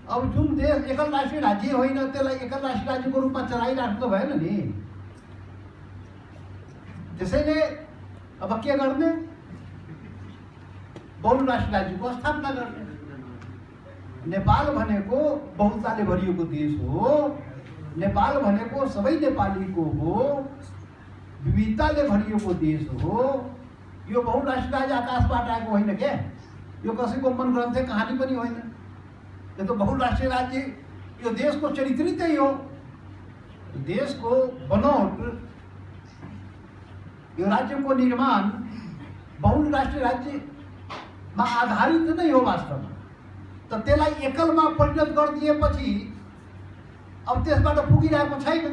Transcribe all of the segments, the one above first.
अब जुन देश एकल राष्ट्रिय राज्य होइन त्यसलाई एकल राष्ट्रिय राज्यको रूपमा चलाइराख्नु त भएन नि। त्यसैले अब के गर्ने, बहुराष्ट्रिय राज्यको स्थापना गर्ने। नेपाल भनेको बहुलताले भरिएको देश हो, नेपाल भनेको सबै नेपालीको हो, विविधताले भरिएको देश हो। यो बहुराष्ट्रिय राज्य आकाशबाट आएको होइन क्या, यो कसैको मन ग्रन्थे कहानी पनि होइन। यो त बहुराष्ट्रिय राज्य यो देशको चरित्रै त्यही हो। देशको बनौट, यो राज्यको निर्माण बहुराष्ट्रिय राज्यमा आधारित नै हो वास्तवमा। त त्यसलाई एकलमा परिणत गरिदिएपछि अब त्यसबाट पुगिरहेको छैन।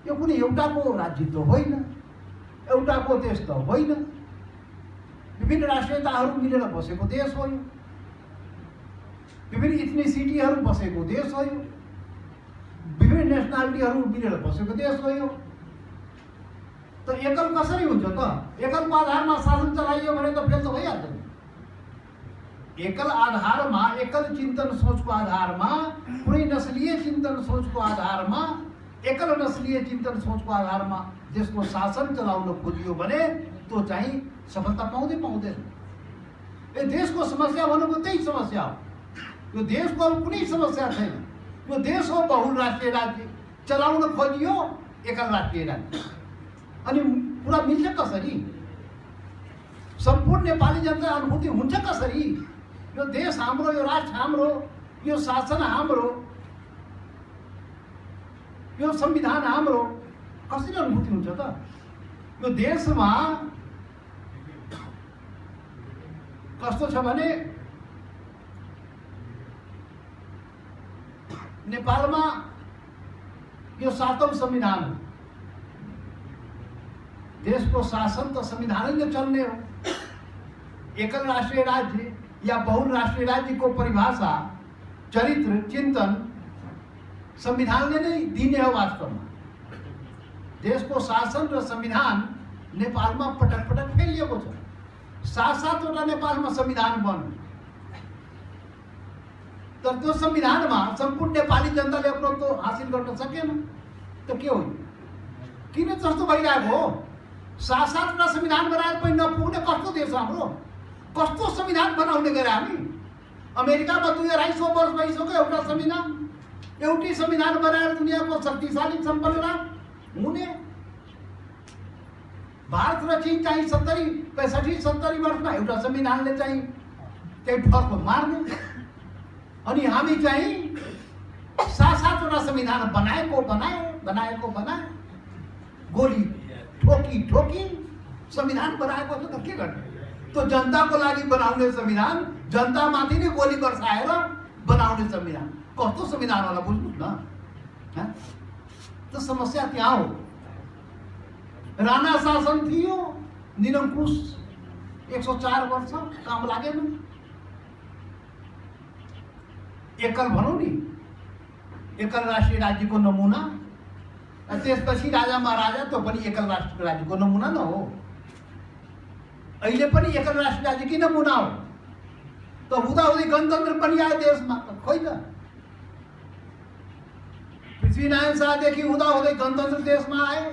यो कुनै एउटाको राज्य त होइन, एउटाको देश त होइन। विभिन्न राष्ट्रियताहरू मिलेर बसेको देश हो यो, विभिन्न इथनिसिटीहरू बसेको देश हो यो, विभिन्न नेसनालिटीहरू मिलेर बसेको देश हो यो। त एकल कसरी हुन्छ त? एकलको आधारमा शासन चलाइयो भने त फेल त भइहाल्छ नि। एकल आधारमा, एकल चिन्तन सोचको आधारमा, कुनै नस्लीय चिन्तन सोचको आधारमा, एकल नस्लीय चिन्तन सोचको आधारमा देशको शासन चलाउन खोजियो भने त्यो चाहिँ सफलता पाउँदैन। यो देशको समस्या भनेको त्यही समस्या हो। यो देशको अब कुनै समस्या छैन। यो देश हो बहुराष्ट्रिय राज्य, चलाउन खोजियो एकल राष्ट्रिय राज्य। अनि पुरा मिल्छ कसरी? सम्पूर्ण नेपाली जनता अनुभूति हुन्छ कसरी? यो देश हाम्रो, यो राष्ट्र हाम्रो, यो शासन हाम्रो, यो संविधान हाम्रो, कसरी अनुभूति हुन्छ त? यो देशमा कस्तो छ भने नेपालमा यो 7औं संविधान हो। देशको शासन त संविधानले चल्ने हो। एकल राष्ट्रिय राज्य या बहुराष्ट्रिय राज्य को परिभाषा, चरित्र, चिंतन संविधानले नै दिने हो वास्तवमा। देशको शासन र संविधान नेपालमा पटक पटक फेरिएको छ। 7-7वटा नेपालमा संविधान बन्यो, तर त्यो संविधानमा सम्पूर्ण नेपाली जनताले अपनत्व हासिल गर्न सकेन। त के हो? किन जस्तो भइरहेको हो? 7-7वटा संविधान बनाएर पनि नपुग्ने कस्तो देश हाम्रो? कस्तो संविधान बनाउने गरे हामी? अमेरिकामा 250 वर्ष भइसक्यो एउटा संविधान, एउटै संविधान बनाएर दुनियाँको शक्तिशाली सम्पन्न हुने। भारत र चीन चाहिँ 65-70 वर्षमा एउटा संविधानले चाहिँ त्यही फर्को मार्ने। अनि हामी चाहिँ 7-7वटा संविधान बनाए, गोली ठोकी संविधान बनाएको छ। त के गर्ने? तो जनताको लागि बनाउने संविधान, जनतामाथि नै गोली बर्साएर बनाउने संविधान, कस्तो संविधान होला बुझ्नुहोस् न। त समस्या त्यहाँ हो। राणा शासन थियो, निरङ्कुश 104 वर्ष काम लागेन। एकल भनौँ नि, एकल राष्ट्रिय राज्यको नमुना। त्यसपछि राजा महाराजा त्यो पनि एकल राष्ट्रिय राज्यको नमुना न हो। अहिले पनि एकल राष्ट्रिय राज्यकै नमुना हो। त हुँदाहुँदै गणतन्त्र पनि आयो देशमा, खोइ त। पृथ्वीनारायण शाहदेखि हुँदाहुँदै गणतन्त्र देशमा आयो,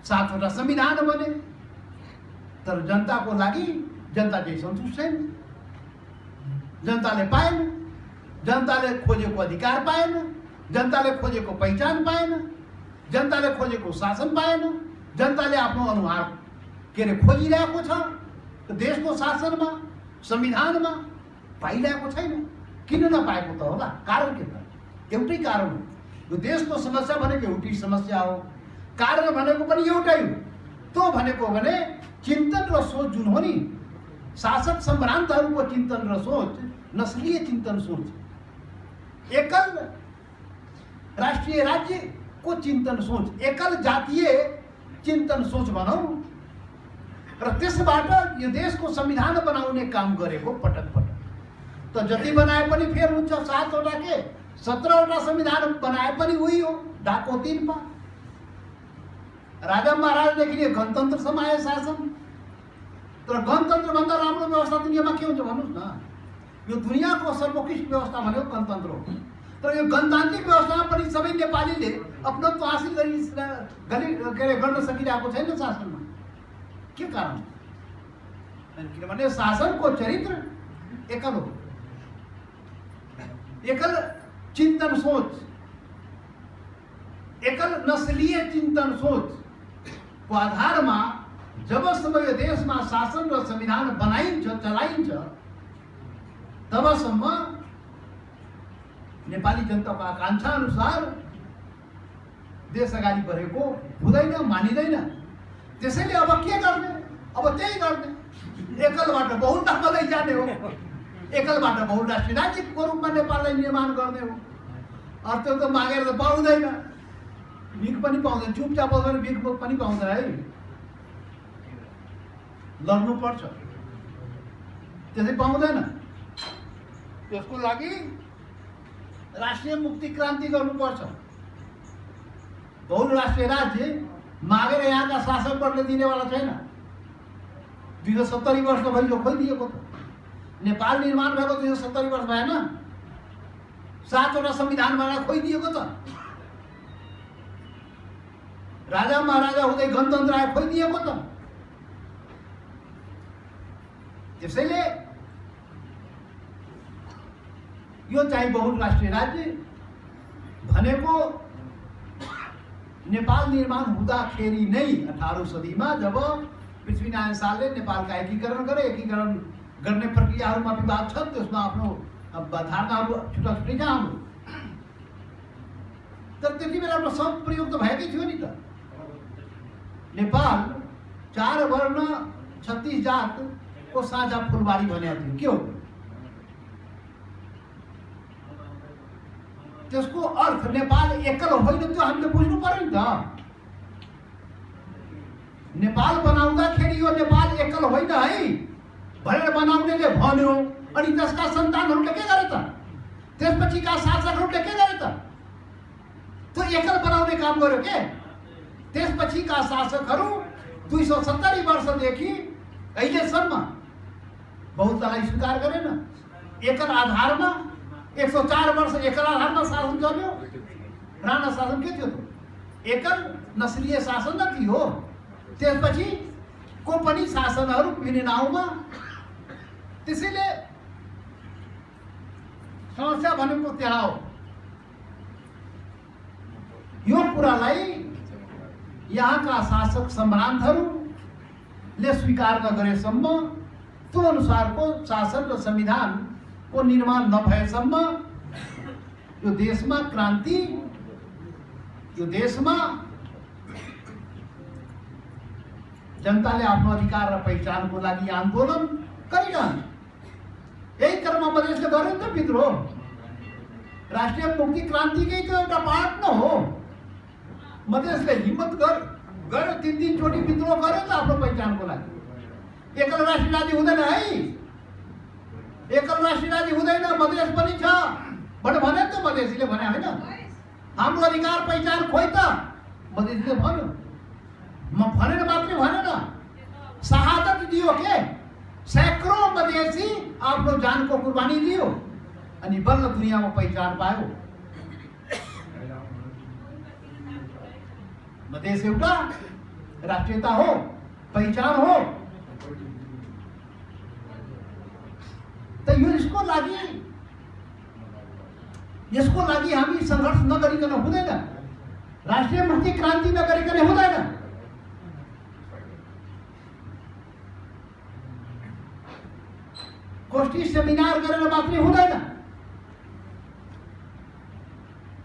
7वटा संविधान बने। तर जनताको लागि जनता चाहिँ सन्तुष्ट छैन। जनताले पाएन, जनताले खोजेको अधिकार पाएन, जनताले खोजेको पहिचान पाएन, जनताले खोजेको शासन पाएन। जनताले आफ्नो अनुहार के अरे खोजिरहेको छ देशको शासनमा, संविधानमा, पाइरहेको छैन। किन नपाएको त होला? कारण के त? एउटै कारण हो। यो देशको समस्या भनेको एउटै समस्या हो, कारण भनेको पनि एउटै हो। त्यो भनेको भने चिन्तन र सोच जुन हो नि, शासक सम्भ्रान्तहरूको चिन्तन र सोच, नस्लीय चिन्तन सोच, एकल राष्ट्रिय राज्यको चिन्तन सोच, एकल जातीय चिन्तन सोच भनौँ। र त्यसबाट यो देशको संविधान बनाउने काम गरेको पटक पटक। त जति बनाए पनि फेल हुन्छ। 7वटा के 17वटा संविधान बनाए पनि उही हो, डाको 3 मा। राजा महाराजदेखि गणतन्त्र समाए शासन। तर गणतन्त्रभन्दा राम्रो व्यवस्था दुनियाँमा के हुन्छ भन्नुहोस् न? यो दुनियाँको सर्वोत्कृष्ट व्यवस्था भनेको गणतन्त्र हो। तर यो गणतान्त्रिक व्यवस्थामा पनि सबै नेपालीले अपनत्व हासिल गर्न सकिरहेको छैन शासनमा। के कारण? किनभने शासनको चरित्र एकल हो, एकल चिन्तन सोच, एकल नस्लीय चिन्तन सोचको आधारमा जबसम्म यो देशमा शासन र संविधान बनाइन्छ चलाइन्छ तबसम्म नेपाली जनताको आकांक्षा अनुसार देश अगाडि बढेको हुँदैन, मानिँदैन। त्यसैले अब के गर्ने? अब त्यही गर्ने, एकलबाट बहुलतामा लैजाने हो, एकलबाट बहुराष्ट्रिय राज्यको रूपमा नेपाललाई निर्माण गर्ने हो। अर्थ त मागेर त पाउँदैन, भिख पनि पाउँदैन, चुपचाप बसेर भिख पनि पाउँदैन है, लड्नुपर्छ, त्यसै पाउँदैन। त्यसको लागि राष्ट्रिय मुक्ति क्रान्ति गर्नुपर्छ। बहुराष्ट्रिय राज्य मागेर यहाँका शासकहरूले दिनेवाला छैन। 270 वर्ष भयो खोइदिएको त। नेपाल निर्माण भएको 270 वर्ष भएन, 7वटा संविधान बनाएर खोइदिएको त। राजा महाराजा हुँदै गणतन्त्र आयो, खोइदिएको त। त्यसैले यो चाहिँ बहुराष्ट्रिय राज्य भनेको नेपाल निर्माण हुँदाखेरि नै 18औं सदीमा जब पृथ्वीनारायण शाहले नेपालका एकीकरण गरे, एकीकरण गर्ने प्रक्रियाहरूमा विवाद छ, त्यसमा आफ्नो धारणाहरू छुट्टा छुट्टै छ हाम्रो। तर त्यति बेला आफ्नो शब्द प्रयोग त भएकै थियो नि त। नेपाल 4 वर्ण 36 जातको साझा फुलबारी भनेको थियो। के हो त्यसको अर्थ? नेपाल एकल होइन, त्यो हामीले बुझ्नु पर्यो नि त। नेपाल बनाउँदाखेरि यो नेपाल एकल होइन है भनेर बनाउनेले भन्यो, अनि त्यसका सन्तानहरूले के गरे त? त्यसपछिका शासकहरूले के गरे त? त्यो एकल बनाउने काम गर्यो के? त्यसपछिका शासकहरू 270 वर्षदेखि अहिलेसम्म बहुलतालाई स्वीकार गरेन। एकल आधारमा 104 वर्ष एकल आधारमा शासन चल्यो। राणा शासन के थियो? एकल नस्लीय शासन न थियो। त्यसपछि को पनि शासनहरू विभिन्न नाउँमा। त्यसैले समस्या भनेको त्यहाँ हो। यो कुरालाई यहाँका शासक सम्भ्रान्तहरूले स्वीकार नगरेसम्म, त्यो अनुसारको शासन र संविधानको निर्माण नभएसम्म यो देशमा क्रान्ति, यो देशमा जनताले आफ्नो अधिकार र पहिचानको लागि आन्दोलन गरिरहन्। यही क्रममा मधेसले गर्यो नि त विद्रोह। राष्ट्रिय मुक्ति क्रान्तिकै त एउटा पार्ट न हो। मधेसले हिम्मत गर्यो, 3 चोटि विद्रोह गर्यो त आफ्नो पहिचानको लागि। एकल राष्ट्रिय राज्य हुँदैन है, एकल राष्ट्रिय राज्य हुँदैन, मधेस पनि छ भने त मधेसीले भने होइन। हाम्रो अधिकार पहिचान खोइ त मधेसीले भन्यो। म भनेर मात्रै भनेन, शहादत दियो के? सैकड़ों मधेसी आफ्नो जानको कुर्बानी दियो अनि बल्ल दुनियाँमा पहिचान पायो। मधेस एउटा राष्ट्रियता हो, पहिचान हो। त यसको लागि हामी संघर्ष नगरिकन हुँदैन। राष्ट्रिय मुक्ति क्रान्ति नगरिकन हुँदैन। गोष्ठी सेमिनार गरेर मात्रै हुँदैन।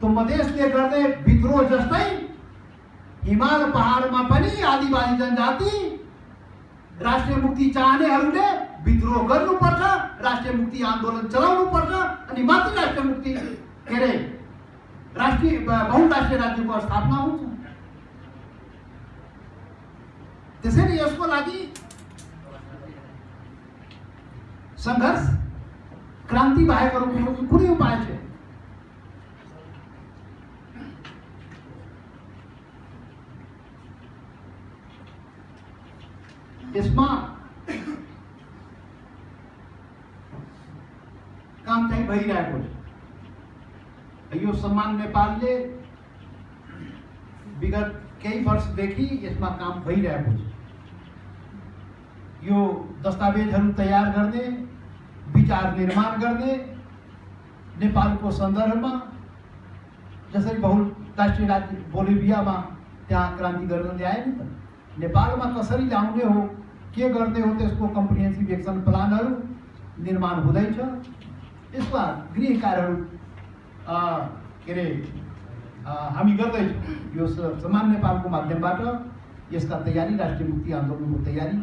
तो मधेसले गर्ने विद्रोह जस्तै हिमाल पहाडमा पनि आदिवासी जनजाति राष्ट्रिय मुक्ति चाहनेहरूले विद्रोह गर्नुपर्छ, राष्ट्रिय मुक्ति आन्दोलन चलाउनुपर्छ, अनि मात्र राष्ट्रिय मुक्ति के अरे राष्ट्रिय बहुराष्ट्रिय राज्यको स्थापना हुन्छ। त्यसैले यसको लागि संघर्ष क्रान्ति बाहेक अरू कुनै उपाय छैन। यसमा भइरहेको छ। यो सम्मान नेपालले विगत केही वर्षदेखि यसमा काम भइरहेको छ। यो दस्तावेजहरू तयार गर्ने, विचार निर्माण गर्ने, नेपालको सन्दर्भमा जसरी बहुराष्ट्रिय राज्य बोलिभियामा त्यहाँ क्रान्ति गरेर ल्याए नि त, नेपालमा कसरी ल्याउने हो, के गर्ने हो, त्यसको कम्प्रिहेन्सिभ एक्सन प्लानहरू निर्माण हुँदैछ। यसमा गृह कार्यहरू के अरे हामी गर्दैछौँ। यो समान नेपालको माध्यमबाट यसका तयारी, राष्ट्रिय मुक्ति आन्दोलनको तयारी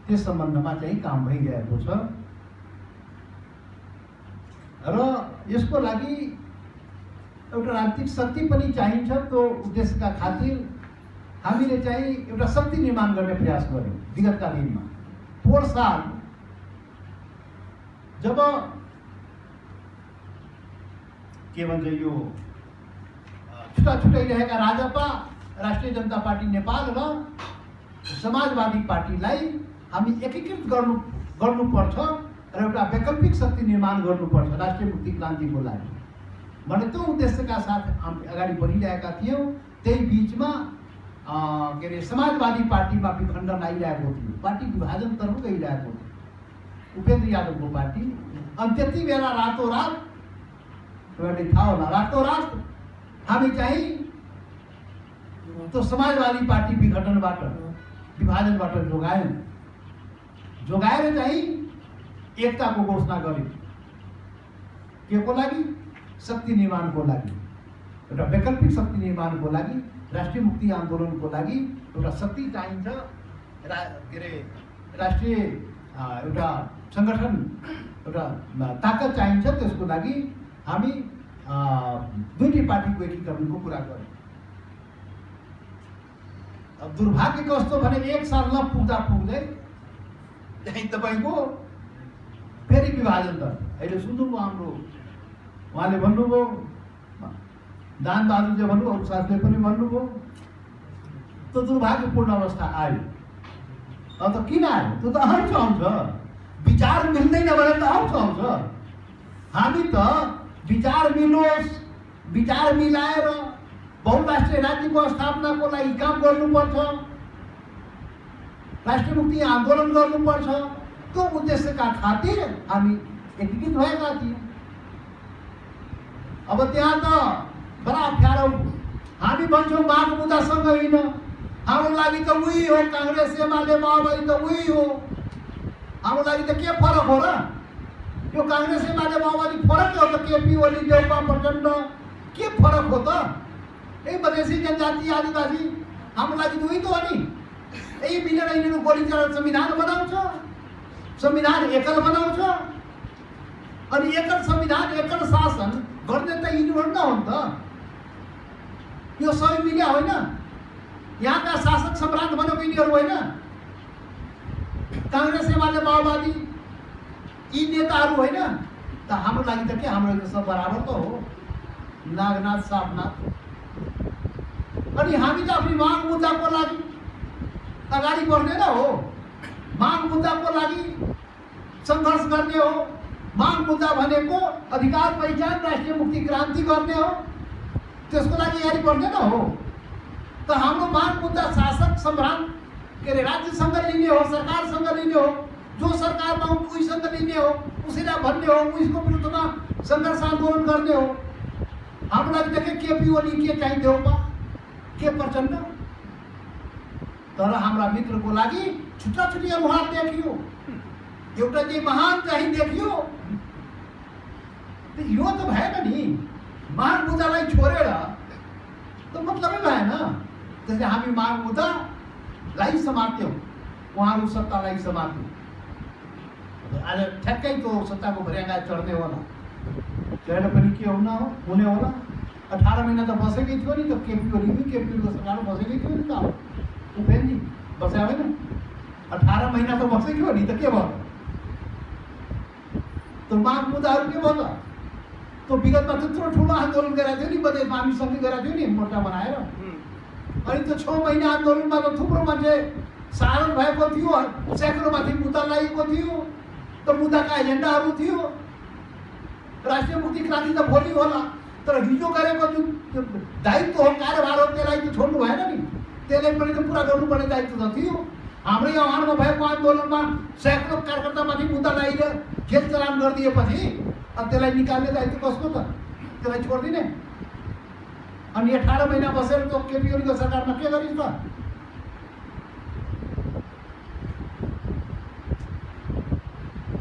त्यस सम्बन्धमा चाहिँ काम भइरहेको छ। र यसको लागि एउटा राजनीतिक शक्ति पनि चाहिन्छ। त्यो उद्देश्यका खातिर हामीले चाहिँ एउटा शक्ति निर्माण गर्ने प्रयास गर्यौँ विगतका दिनमा। पोहोर साल जब के भन्छ यो छुटाइरहेका राजपा, राष्ट्रिय जनता पार्टी नेपाल र समाजवादी पार्टीलाई हामी एकीकृत गर्नुपर्छ र एउटा वैकल्पिक शक्ति निर्माण गर्नुपर्छ राष्ट्रिय मुक्ति क्रान्तिको लागि भने त्यो उद्देश्यका साथ हामी अगाडि बढिरहेका थियौँ। त्यही बिचमा के अरे समाजवादी पार्टीमा विखण्डन आइरहेको थियो, पार्टी विभाजनतर्फ गइरहेको थियो, उपेन्द्र यादवको पार्टी। अनि त्यति बेला रातोरात तपाईँलाई थाहा होला, रातोरात हामी चाहिँ त्यो समाजवादी पार्टी विघटनबाट, विभाजनबाट जोगाएर चाहिँ एकताको घोषणा गर्यो। के को लागि? शक्ति निर्माणको लागि, एउटा वैकल्पिक शक्ति निर्माणको लागि, राष्ट्रिय मुक्ति आन्दोलनको लागि एउटा शक्ति चाहिन्छ। के अरे राष्ट्रिय एउटा सङ्गठन, एउटा ताकत चाहिन्छ। त्यसको लागि हामी दुईटै पार्टीको एकीकरणको कुरा गर्यौँ। अब दुर्भाग्य कस्तो भने एक साल नपुग्दा पुग्दै चाहिँ तपाईँको फेरि विभाजन त अहिले सुन्नुभयो। हाम्रो उहाँले भन्नुभयो, दानबहादुरले भन्नुभयो, अरू साथीले पनि भन्नुभयो, त्यो दुर्भाग्यपूर्ण अवस्था आयो। अब त किन आयो? त्यो त आउँछ, विचार मिल्दैन भने त आउँछ। हामी त विचार मिलोस्, विचार मिलाएर बहुराष्ट्रिय राज्यको स्थापनाको लागि काम गर्नुपर्छ, राष्ट्रिय मुक्ति आन्दोलन गर्नुपर्छ। त्यो उद्देश्यका खातिर हामी एकीकृत भएका थियौँ। अब त्यहाँ त बडा अप्ठ्यारो। हामी भन्छौँ माग मुद्दासँग होइन, हाम्रो लागि त उही हो, काङ्ग्रेस एमाले माओवादी त उही हो। हाम्रो लागि त के फरक हो र? यो काङ्ग्रेस एमाले माओवादी फरक हो त? केपी ओली, देउपा प्रचण्ड के फरक हो त? यही मधेसी जनजाति आदिवासी हाम्रो लागि दुई त हो नि। यही मिलेर यिनीहरू गोली चलाएर संविधान बनाउँछ, संविधान एकल बनाउँछ। अनि एकल संविधान, एकल शासन गर्ने त यिनीहरू न हो नि त। यो सबै मिल्या होइन? यहाँका शासक सम्राट बनेको यिनीहरू होइन? काङ्ग्रेस एमाले माओवादी यी नेताहरू होइन त? हाम्रो लागि त के, हाम्रो त सब बराबर त हो, नागनाथ सापनाथ। अनि हामी त आफ्नो माग मुद्दाको लागि अगाडि बढ्ने न हो, माग मुद्दाको लागि सङ्घर्ष गर्ने हो। माग मुद्दा भनेको अधिकार पहिचान, राष्ट्रिय मुक्ति क्रान्ति गर्ने हो। त्यसको लागि अगाडि बढ्ने न हो त? हाम्रो माग मुद्दा शासक सम्राट के अरे राज्यसँग लिने हो, सरकारसँग लिने हो। जो सरकारमा उहीसँग लिने हो, उसैलाई भन्ने हो, उसको विरुद्धमा सङ्घर्ष आन्दोलन गर्ने हो। हाम्रो लागि त केपी ओली, के चाहिँ देउपा, के प्रचण्ड। तर हाम्रा मित्रको लागि छुट्टा छुट्टी अनुहार देखियो, एउटा चाहिँ महान चाहिँ देखियो। यो त भएन नि। माग मुद्दालाई छोडेर त मतलबै भएन। त्यसले हामी माग मुद्दालाई समात्यौँ, उहाँहरू सत्तालाई समात्यौँ। आज ठ्याक्कै त्यो सत्ताको भर्यागा चढ्ने होला, चढेर पनि के हुने होला। 18 महिना त बसेकै थियो नि त केपी ओली, केपीको सरकार बसेकै थियो नि त। उपेन्द्रजी बस्या होइन? 18 महिना त बसेकै हो नि त। के भयो त? माग मुद्दाहरू के भयो त? त्यो विगतमा त्यत्रो ठुलो आन्दोलन गरेको थियो नि, मधेसमा हामी सँगै गरेको थियो नि, मोर्चा बनाएर। अनि त्यो 6 महिना आन्दोलनमा त थुप्रो मान्छे सारण भएको थियो, सैकड़ों माथि मुद्दा लागेको थियो। त मुद्दाका एजेन्डाहरू थियो। राष्ट्रिय मुक्ति क्रान्ति त भोलि होला, तर हिजो गरेको जुन दायित्व हो, कार्यभार हो, त्यसलाई त छोड्नु भएन नि। त्यसलाई पनि त पुरा गर्नुपर्ने दायित्व त थियो। हाम्रै आह्वानमा भएको आन्दोलनमा सैकौँ कार्यकर्तामाथि मुद्दा लगाइदियो, खेल चलान गरिदिएपछि अब त्यसलाई निकाल्ने दायित्व कसको त? त्यसलाई छोडिदिने। अनि 18 महिना बसेर त केपी ओलीको सरकारमा के गरिस् त?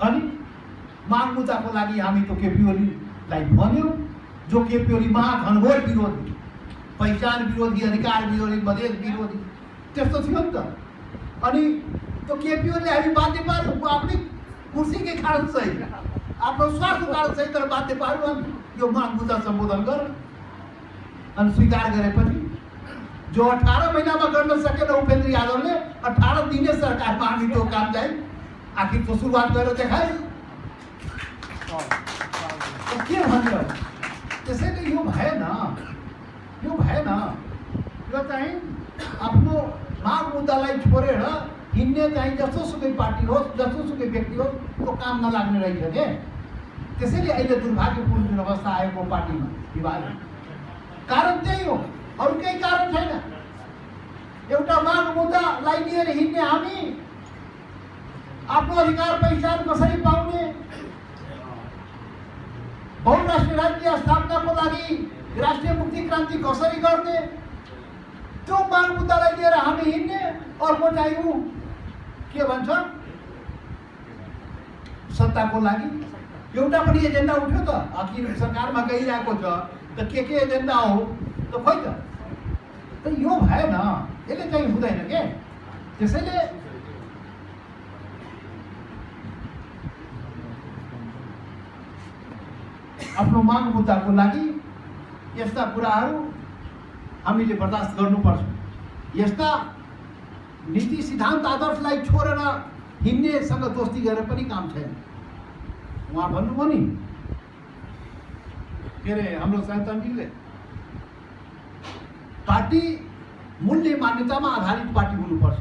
अनि माग मुद्दाको लागि हामी त केपी ओलीलाई भन्यौँ, जो केपी ओली महाघनघोर विरोधी, पहिचान विरोधी, अधिकार विरोधी, मधेस विरोधी त्यस्तो थियो नि त। अनि त्यो केपी ओलीले हामी बाध्य पार्यौँ, आफ्नै कुर्सीकै कारण सही, आफ्नो स्वार्थको कारण सही, तर बाध्य पार्यौँ हामी यो माग मुद्दा सम्बोधन गर। अनि स्वीकार गरेपछि जो 18 महिनामा गर्न सकेन उपेन्द्र यादवले 18 दिने सरकारमा हामी त्यो काम चाहिँ आखिर तो सुरुवात गरेर देखाए। के भन्यो? त्यसैले यो भएन, यो चाहिँ आफ्नो माग मुद्दालाई छोडेर हिँड्ने चाहिँ जस्तोसुकै पार्टी होस्, जस्तोसुकै व्यक्ति होस्, त्यो काम नलाग्ने रहेछ के। त्यसैले अहिले दुर्भाग्यपूर्ण जुन अवस्था आएको पार्टीमा विवाद, कारण त्यही हो, अरू केही कारण छैन। एउटा माग मुद्दालाई लिएर हिँड्ने हामी, आफ्नो अधिकार पहिचान कसरी पाउने, बहुराष्ट्रिय राज्य स्थापनाको लागि राष्ट्रिय मुक्ति क्रान्ति कसरी गर्ने, त्यो माग मुद्दालाई लिएर हामी हिँड्ने। अर्को चाहिँ ऊ के भन्छ, सत्ताको लागि एउटा पनि एजेन्डा उठ्यो त? आखिर सरकारमा गइरहेको छ त के एजेन्डा हो त खोइ त यो भएन, यसले चाहिँ हुँदैन के। त्यसैले आफ्नो माग मुद्दाको लागि यस्ता कुराहरू हामीले बर्दास्त गर्नुपर्छ। यस्ता नीति सिद्धान्त आदर्शलाई छोडेर हिँड्नेसँग दोस्ती गरेर पनि काम छैन। उहाँ भन्नुभयो नि के अरे हाम्रो सैद्धान्तिकले, पार्टी मूल्य मान्यतामा आधारित पार्टी हुनुपर्छ।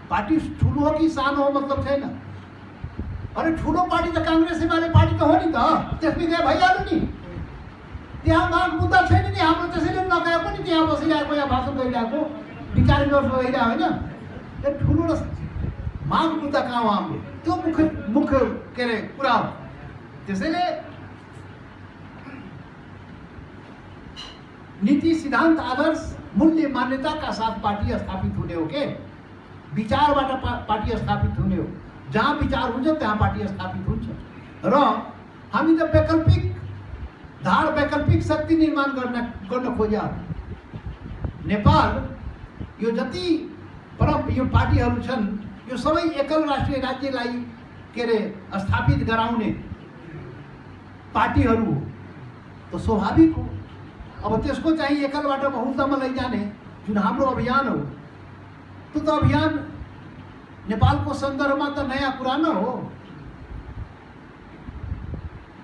पार्टी ठुलो हो कि सानो हो मतलब छैन। अरे ठुलो पार्टी त कांग्रेस एमाले पार्टी त हो नि त, त्यसमै गए भइहाल्यो नि। त्यहाँ माग मुद्दा छैन नि हाम्रो, त्यसैले नगएको नि, त्यहाँ बसिरहेको या भाषण गरिरहेको विचार विमर्श भइरहेको होइन। त्यो ठुलो माग मुद्दा कहाँ हो हाम्रो, त्यो मुख्य के अरे कुरा हो। त्यसैले नीति सिद्धान्त आदर्श मूल्य मान्यताका साथ पार्टी स्थापित हुने हो के, विचारबाट पार्टी स्थापित हुने हो। जहाँ विचार हुन्छ त्यहाँ पार्टी स्थापित हुन्छ। र हामी त वैकल्पिक धार, वैकल्पिक शक्ति निर्माण गर्न खोज्या। नेपाल यो जति यो पार्टीहरू छन्, यो सबै एकल राष्ट्रिय राज्यलाई के अरे स्थापित गराउने पार्टीहरू हो, त स्वाभाविक हो। अब त्यसको चाहिँ एकलबाट बहुलतामा लैजाने जुन हाम्रो अभियान हो, त्यो त अभियान नेपालको सन्दर्भमा त नयाँ कुरा न हो।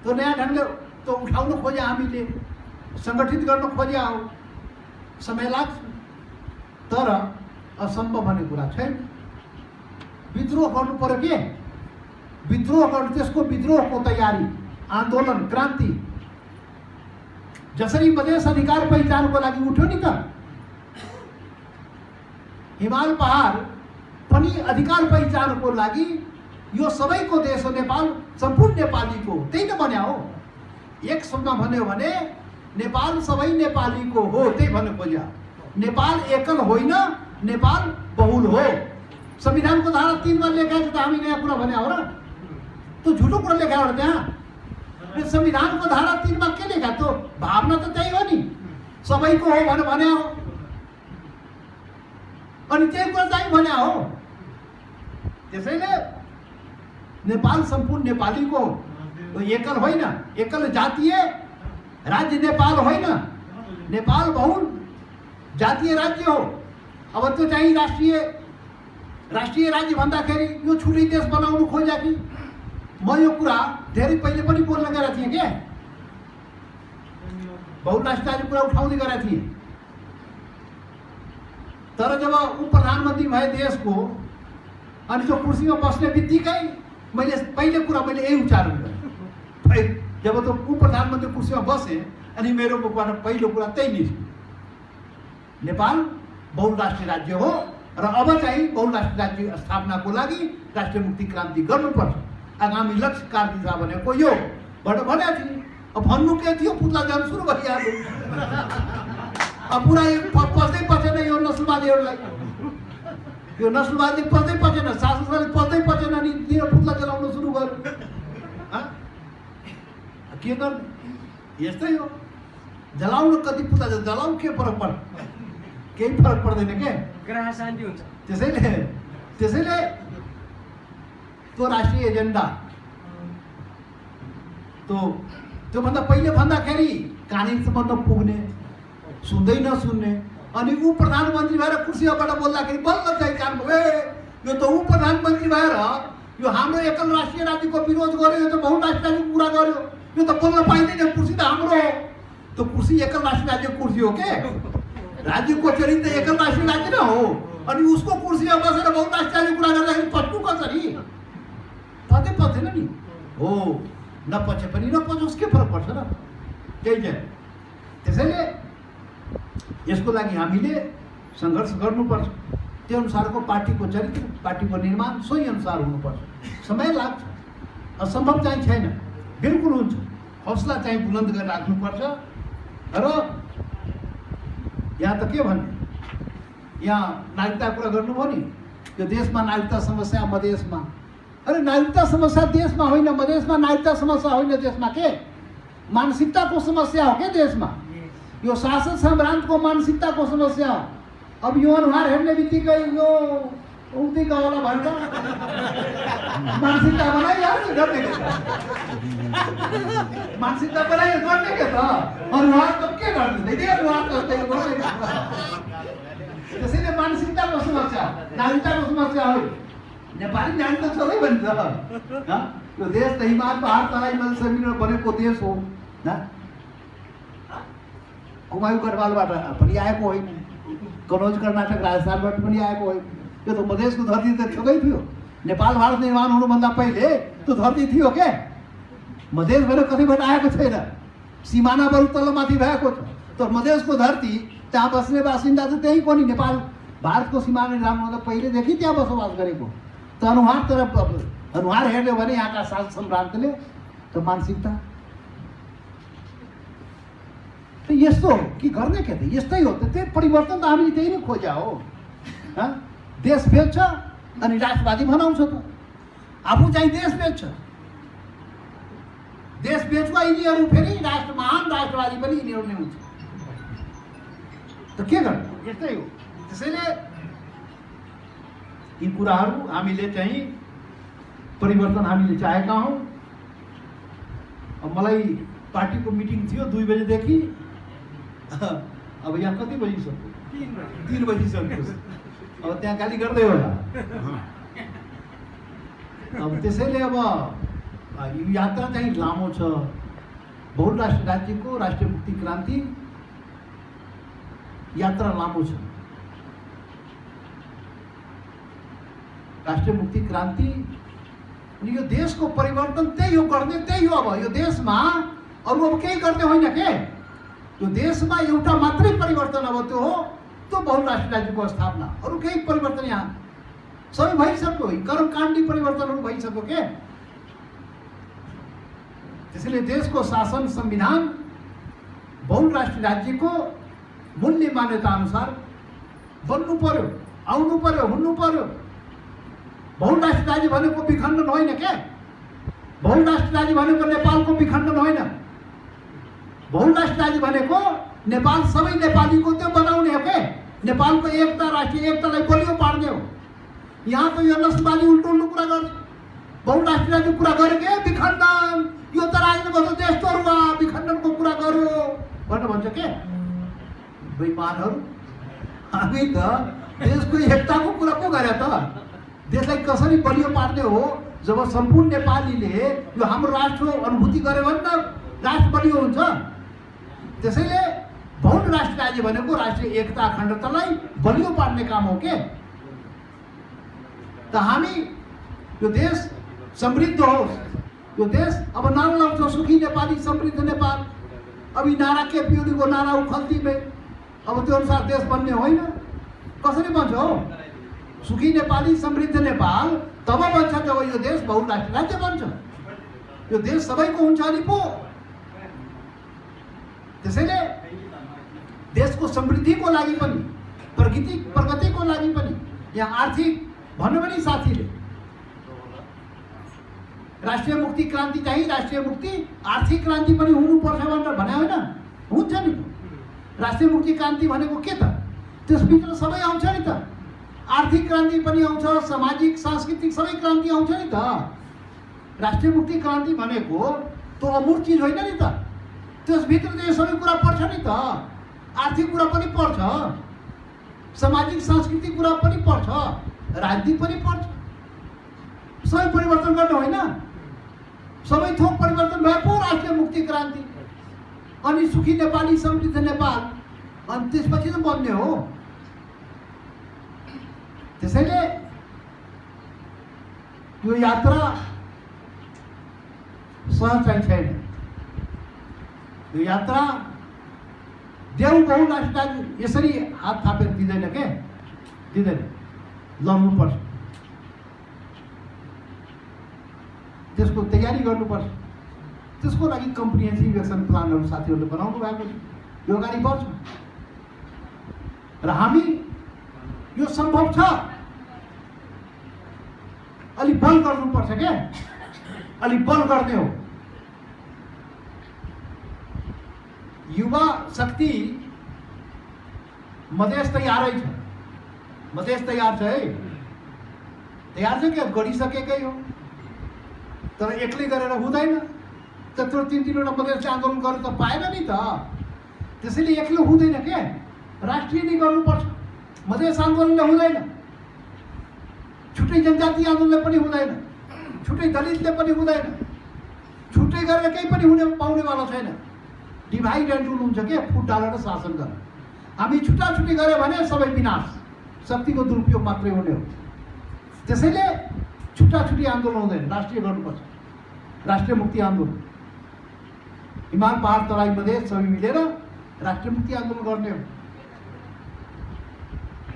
त्यो नयाँ ढङ्गले त उठाउन खोज्या, हामीले सङ्गठित गर्न खोज्या हो। समय लाग्छ, तर असम्भव भन्ने कुरा छैन। विद्रोह गर्नु पर्यो के, विद्रोह गर्नु, त्यसको विद्रोहको तयारी, आन्दोलन, क्रान्ति जसरी मधेस अधिकार पहिचानको लागि उठ्यो नि त, हिमाल पहाड पनि अधिकार पहिचानको लागि यो सबैको देश हो नेपाल, सम्पूर्ण नेपालीको, त्यही त भन्या हो। एक शब्दमा भन्यो भने नेपाल सबै नेपालीको हो, त्यही भन्नु खोज्या। नेपाल एकल होइन, नेपाल बहुल हो। संविधानको धारा 3 मा लेखा छ त, हामी नयाँ कुरा भन्या हो र? त्यो झुटो कुरा लेखा हो त्यहाँ। संविधानको धारा 3 मा के लेखा? त्यो भावना त त्यही हो नि, सबैको हो भनेर भन्या हो। अनि त्यही कुरा चाहिँ भन्या हो। त्यसैले नेपाल सम्पूर्ण नेपालीको हो, एकल होइन, एकल जातीय राज्य नेपाल होइन, नेपाल बहुल जातीय राज्य हो। अब त्यो चाहिँ राष्ट्रिय राज्य भन्दाखेरि यो छुट्टै देश बनाउनु खोज्या कि? म यो कुरा धेरै पहिले पनि बोल्न गएको थिएँ के, बहुराष्ट्रियताको कुरा उठाउँदै गएको थिएँ। तर जब ऊ प्रधानमन्त्री भए देशको, अनि त्यो कुर्सीमा बस्ने बित्तिकै मैले पहिले कुरा मैले यही उच्चारण गरेँ, जब तो उप प्रधानमन्त्री कुर्सीमा बसे अनि मेरो मुखबाट पहिलो कुरा त्यही निस्क्यो, नेपाल बहुराष्ट्रिय राज्य हो र अब चाहिँ बहुराष्ट्रिय राज्य स्थापनाको लागि राष्ट्रिय मुक्ति क्रान्ति गर्नुपर्छ, आगामी लक्ष्य कार्यदिशा भनेको यो भनेको थिएँ। अब भन्नु के थियो, पुतला जान सुरु भइहाल्यो। अब पुरा पस्दै पसेन यो नस्लवादीहरूलाई, यो नस्लवादी पस्दै पसेन, शासकले पस्दै पसेन अनि पुतला जलाउन सुरु गर्यो। के गर्नु, यस्तै हो। जलाउन कति पुतला जलाउ, के फरक पर्छ, केही फरक पर्दैन के, ग्रह शान्ति हुन्छ। त्यसैले त्यो राष्ट्रिय एजेन्डा त्योभन्दा पहिले भन्दाखेरि कानुनसम्म नपुग्ने, सुन्दै नसुन्ने, अनि उप प्रधानमन्त्री भएर कुर्सीबाट बोल्दाखेरि बल्ल चाहिँ काम भयो। यो त उप प्रधानमन्त्री भएर यो हाम्रो एकल राष्ट्रिय राज्यको विरोध गर्यो, यो त बहुराष्ट्रिय राज्यको कुरा गर्यो, यो त बोल्न पाइँदैन। कुर्सी त हाम्रो हो, त्यो कुर्सी एकल राष्ट्रिय राज्यको कुर्सी हो के, राज्यको चरित्र एकल राष्ट्रिय राज्य न हो। अनि उसको कुर्सीमा बसेर बहुराष्ट्रिय राज्य कुरा गर्दाखेरि पच्नु कसरी, पर्दैन नि हो। नपचे पनि नपचोस्, के फरक पर्छ र, त्यही चाहिँ। त्यसैले यसको लागि हामीले सङ्घर्ष गर्नुपर्छ। त्यो अनुसारको पार्टीको चरित्र, पार्टीको निर्माण सोही अनुसार हुनुपर्छ। समय लाग्छ, असम्भव चाहिँ छैन, बिल्कुल हुन्छ। हौसला चाहिँ बुलन्द गरेर राख्नुपर्छ। र यहाँ त के भन्ने, यहाँ नागरिकता कुरा गर्नुभयो नि, यो देशमा नागरिकता समस्या, मधेसमा। अरे नागरिकता समस्या देशमा होइन, मधेसमा नागरिकता समस्या होइन, देशमा के मानसिकताको समस्या हो के देशमा। यो शासन सम्भ्रान्तको मानसिकताको समस्या हो। अब यो अनुहार हेर्ने बित्तिकै यो उक्तिका होला भन्छ, मानसिकता बनाइहाल्छ, गर्ने के त, मानसिकता बनाइ गर्ने के त, अनुहार त के गर्ने, त्यही अनुहार त त्यही गर्ने। त्यसैले मानसिकताको समस्या, नागरिकताको समस्या हो। नेपाली नागरिकता सबै भन्छ, यो देश त हिमाल पहाड तराई मल समिलेर बनेको देश हो। कुमायूँ गढवालबाट पनि आएको होइन, कनौज कर्नाटक राजस्थानबाट पनि आएको होइन। यो त मधेसको धरती त छेउकै थियो। नेपाल भारत निर्माण हुनुभन्दा पहिले त्यो धरती थियो के, मधेस भनेर कतैबाट आएको छैन, सिमाना बरु तलमाथि भएको छ। तर मधेसको धरती, त्यहाँ बस्ने बासिन्दा चाहिँ त्यही पनि नेपाल भारतको सिमाना निर्माण हुँदा पहिलेदेखि त्यहाँ बसोबास गरेको। त अनुहार हेर्यो भने यहाँका शासक सम्रान्तले त मानसिकता त यस्तो हो कि गर्ने के त, यस्तै हो त। त्यो परिवर्तन त हामीले त्यही नै खोज्या हो। देश बेच्छ अनि राष्ट्रवादी बनाउँछ त, आफू चाहिँ देश बेच्छ। देश बेच्छ यिनीहरू फेरि महान राष्ट्रवादी पनि यिनीहरू नै हुन्छ। त के गर्ने, यस्तै हो। त्यसैले यी कुराहरू हामीले चाहिँ परिवर्तन हामीले चाहेका हौँ। अब मलाई पार्टीको मिटिङ थियो 2 बजेदेखि, अब यहाँ कति बजिसक्यो, 3 बजिसक्यो। अब त्यहाँ गाली गर्दै होला। अब त्यसैले अब यो यात्रा चाहिँ लामो छ। बहुराष्ट्रिय राज्यको राष्ट्रिय मुक्ति क्रान्ति यात्रा लामो छ। राष्ट्रिय मुक्ति क्रान्ति अनि यो देशको परिवर्तन त्यही हो, गर्ने त्यही हो। अब यो देशमा अरू अब केही गर्ने होइन के, यो देशमा एउटा मात्रै परिवर्तन अब त्यो हो, त्यो बहुराष्ट्रिय राज्यको स्थापना। अरू केही परिवर्तन यहाँ सबै भइसक्यो, कर्मकाण्डी परिवर्तनहरू भइसक्यो के। त्यसैले देशको शासन संविधान बहुराष्ट्रिय राज्यको मूल्य मान्यता अनुसार बन्नु पर्यो, आउनु पर्यो, हुनु पर्यो। बहुराष्ट्रिय राज्य भनेको विखण्डन होइन क्या, बहुराष्ट्रिय राज्य भनेको नेपालको विखण्डन होइन। बहुराष्ट्रिय राज्य भनेको नेपाल सबै नेपालीको त्यो बनाउने हो के, नेपालको एकता, राष्ट्रिय एकतालाई बलियो पार्ने हो। यहाँ त यो नस्लवादी उल्टो उल्टो कुरा गर्छ। बहुराष्ट्रिय राज्य कुरा गरेको विखण्डन, यो त राजनीतिको देश तोड्वा, विखण्डनको कुरा गर्यो भनेर भन्छ के बेइमानहरू। हामी त देशको एकताको कुरा पो गरे त, देशलाई कसरी बलियो पार्ने हो। जब सम्पूर्ण नेपालीले यो हाम्रो राष्ट्र अनुभूति गर्यो भने त राष्ट्र बलियो हुन्छ। त्यसैले बहुराष्ट्रिय राज्य भनेको राष्ट्रिय एकता अखण्डतालाई बलियो पार्ने काम हो के। त हामी यो देश समृद्ध होस्, यो देश अब नारा लाउँछ सुखी नेपाली समृद्ध नेपाल। अब यी नारा केपी ओलीको नारा उखल्ती में अब त्यो अनुसार देश बन्ने होइन। कसरी बन्छ हो? सुखी नेपाली समृद्ध नेपाल तब बन्छ जब यो देश बहुराष्ट्रिय राज्य बन्छ। यो देश सबैको हुन्छ अनि पो। त्यसैले देशको समृद्धिको लागि पनि प्रगतिको लागि पनि यहाँ आर्थिक भन्नु पनि साथीले राष्ट्रिय मुक्ति क्रान्ति चाहिँ राष्ट्रिय मुक्ति आर्थिक क्रान्ति पनि हुनुपर्छ भनेर भने होइन? हुन्छ नि। राष्ट्रिय मुक्ति क्रान्ति भनेको के त? त्यसभित्र सबै आउँछ नि त। आर्थिक क्रान्ति पनि आउँछ, सामाजिक सांस्कृतिक सबै क्रान्ति आउँछ नि त। राष्ट्रिय मुक्ति क्रान्ति भनेको त्यो अमूर्त चिज होइन नि त। त्यसभित्र त यो सबै कुरा पर्छ नि त। आर्थिक कुरा पनि पर्छ, सामाजिक सांस्कृतिक कुरा पनि पर्छ, राजनीति पनि पर्छ। सबै परिवर्तन गर्ने होइन, सबै थोक परिवर्तन भए पो राष्ट्रिय मुक्ति क्रान्ति अनि सुखी नेपाली समृद्ध नेपाल अनि त्यसपछि त बन्ने हो। त्यसैले यो यात्रा सहज चाहिँ छैन। यो यात्रा देऊ बहुराष्ट्रिय राज्य यसरी हात थापेर दिँदैन के? दिँदैन। लड्नुपर्छ, त्यसको तयारी गर्नुपर्छ। त्यसको लागि कम्प्रिहेन्सिभ एक्सन प्लानहरू साथीहरूले बनाउनु भएको छ। यो अगाडि बढ्छ र हामी यो सम्भव छ। अलि बल गर्नुपर्छ क्या? अलि बल गर्ने हो। युवा शक्ति मधेस तयारै छ। मधेस तयार छ है, तयार छ क्या? गरिसकेकै हो। तर एक्लै गरेर हुँदैन। त्यत्रो तीन-तीनवटा मधेसले आन्दोलन गर्नु त पाएन नि त। त्यसैले एक्लै हुँदैन के? राष्ट्रिय नै गर्नुपर्छ। मधेस आन्दोलनले हुँदैन, छुट्टै जनजाति आन्दोलनले पनि हुँदैन, छुट्टै दलितले पनि हुँदैन, छुट्टै गरेर केही पनि हुने पाउनेवाला छैन। डिभाइड एन्ड रुल हुन्छ के? फुट डालेर शासन गर्न। हामी छुट्टा-छुट्टी गऱ्यो भने सबै विनाश, शक्तिको दुरुपयोग मात्रै हुने हो। त्यसैले छुट्टा-छुट्टी आन्दोलन हुँदैन, राष्ट्रिय गर्नुपर्छ। राष्ट्रिय मुक्ति आन्दोलन, हिमाल पहाड तराई मधेस सबै मिलेर राष्ट्रिय मुक्ति आन्दोलन गर्ने हो।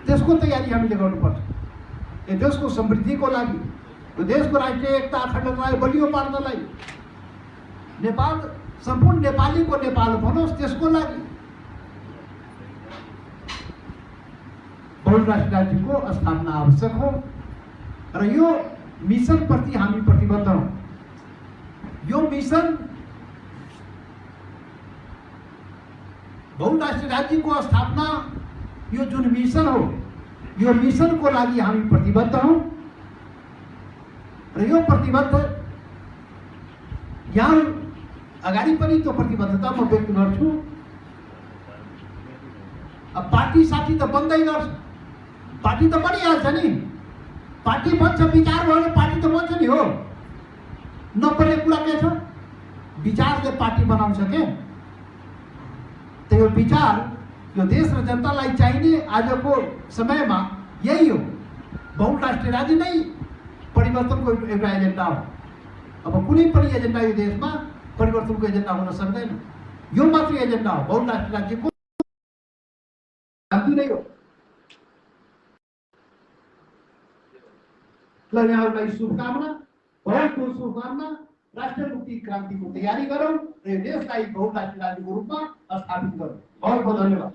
त्यसको तयारी हामीले गर्नुपर्छ। यो देशको समृद्धिको लागि, यो देशको राष्ट्रिय एकता अखण्डतालाई बलियो पार्नलाई, नेपाल सम्पूर्ण नेपालीको नेपाल बनोस् त्यसको लागि बहुराष्ट्रिय राज्यको स्थापना आवश्यक हो। र यो मिशन प्रति हामी प्रतिबद्ध हौं। यो मिशन बहुराष्ट्रिय राज्यको स्थापना, यो जुन मिशन हो, यो मिशनको लागि हामी प्रतिबद्ध हौं। र यो प्रतिबद्ध यहाँ अगाडि पनि त्यो प्रतिबद्धता म व्यक्त गर्छु। अब पार्टी साथी त बन्दै गर्छ, पार्टी त बनिहाल्छ नि। पार्टी बन्छ, विचार भयो भने पार्टी त बन्छ नि हो। नबन्ने कुरा के छ? विचारले पार्टी बनाउँछ के? त्यो विचार यो देश र जनतालाई चाहिने आजको समयमा यही हो। बहुराष्ट्रिय राज्य नै परिवर्तनको एउटा एजेन्डा हो। अब कुनै पनि एजेन्डा यो देशमा परिवर्तनको एजेन्डा हुन सक्दैन। यो मात्र एजेन्डा हो बहुराष्ट्रिय राज्यको। नै हो। ल यहाँहरूलाई शुभकामना, बहुत बहुत शुभकामना। राष्ट्रिय मुक्ति क्रान्तिको तयारी गरौँ र यो देशलाई बहुराष्ट्रिय राज्यको रूपमा स्थापित गरौँ। बहुत बहुत धन्यवाद।